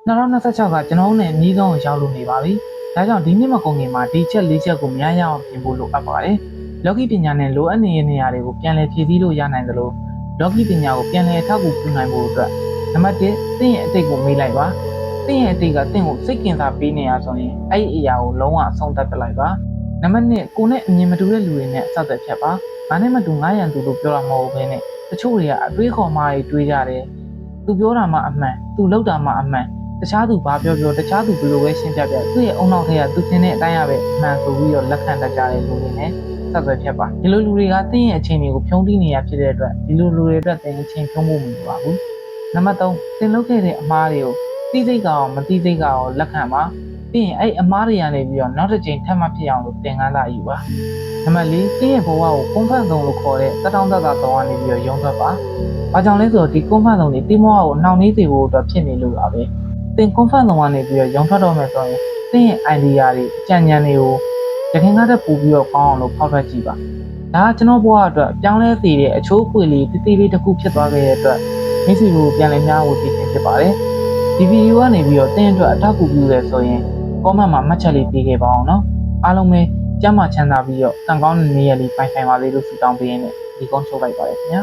2026ကကျွန်တော်နဲ့အနည်းဆုံးရောက်လို့နေပါပြီ။ဒါကြောင့်ဒီနှစ်မကုန်ခင်မှာဒီချက်၄ချက်ကိုမရရအောင်ပြင်ဖို့လိုအပ်ပါတယ်။လောကီပညာနဲ့လိုအပ်နေတဲ့နေရာတွေကိုပြန်လည်ဖြည့်ဆည်းလို့ရနိုင်သလိုလောကီပညာကိုပြန်လည်အထောက်အကူပြုနိုင်ဖို့အတွက်နံပါတ်1သင်ရဲ့အတိတ်ကိုမေးလိုက်ပါ။သင်ရဲ့အတိတ်ကသင်ကိုစိတ်ကင်စားပေးနေရဆိုရင်အဲ့ဒီအရာကိုလုံးဝအဆုံးသတ်ပလိုက်ပါ။နံပါတ်2ကိုနဲ့အမြင်မတူတဲ့လူတွေနဲ့အဆက်အသွယ်ဖြတ်ပါ။ငါနဲ့မတူငါရန်သူလို့ပြောတာမဟုတ်ဘဲနဲ့တချို့တွေကအတွေးခေါ်မှတွေးကြတယ်။သူပြောတာမှအမှန်သူလုပ်တာမှအမှန်တခြားသူဘာပြောပြောတခြားသူဘယ်လိုပဲရှင်းပြပြသူ့ရဲ့အုံနောက်ထဲကသူထင်တဲ့အတိုင်းအပဲအမှန်ဆိုပြီးတော့လက်ခံတတ်ကြတဲ့လူတွေနဲ့ဆက်သွယ်ဖြတ်ပါဒီလိုလူတွေကသင်ရဲ့အခြေအနေကိုဖြုံးတိနေရဖြစ်တဲ့အတွက်ဒီလိုလူတွေအတွက်သင်အချိန်ဖြုံးဖို့မလိုပါဘူးနံပါတ်3သင်လုပ်ခဲ့တဲ့အမှားတွေကိုသိစိတ်ကအောင်မသိစိတ်ကအောင်လက်ခံပါပြီးရင်အဲ့အမှားတွေကနေပြီးတော့နောက်တစ်ချိန်ထပ်မဖြစ်အောင်လို့သင်ခန်းစာယူပါနံပါတ်4သင်ရဲ့ဘဝကိုကွန်ဖတ်ဆုံးလို့ခေါ်တဲ့တက်တောင့်တက်တာဆုံးကနေပြီးတော့ရုံးထွက်ပါဘာကြောင့်လဲဆိုတော့ဒီကွန်ဖတ်ဆုံးတွေတိမောကိုနှောင့်နှေးစေဖို့အတွက်ဖြစ်နေလို့ပါပဲသင် confirm လုပ်ရနေပြီးတော့ရုံထွက်တော့မယ်ဆိုရင်သင်ရဲ့ idea တွေအကြံဉာဏ်တွေကိုတခင်ကားတဲ့ပို့ပြီးတော့ကောင်းအောင်လို့ဖောက်ထွက်ကြည့်ပါဒါကကျွန်တော်ဘဝအတွက်ပြောင်းလဲစေတဲ့အချိုးအပွေလေးတတိလေးတစ်ခုဖြစ်သွားခဲ့တဲ့အတွက်မိတ်ဆွေတို့ပြန်လည်များဖို့တည်ခြင်းဖြစ်ပါတယ်ဒီဗီဒီယိုကနေပြီးတော့သင်အတွက်အထောက်အကူပြုရဆိုရင် comment မှာမှတ်ချက်လေးပေးခဲ့ပါအောင်နော်အားလုံးပဲကျမ်းမာချမ်းသာပြီးတော့ကံကောင်းတဲ့နေ့ရက်လေးပိုင်ဆိုင်ပါလေလို့ဆုတောင်းပေးရင်းနဲ့ဒီကုန်းချုပ်လိုက်ပါတယ်ခင်ဗျာ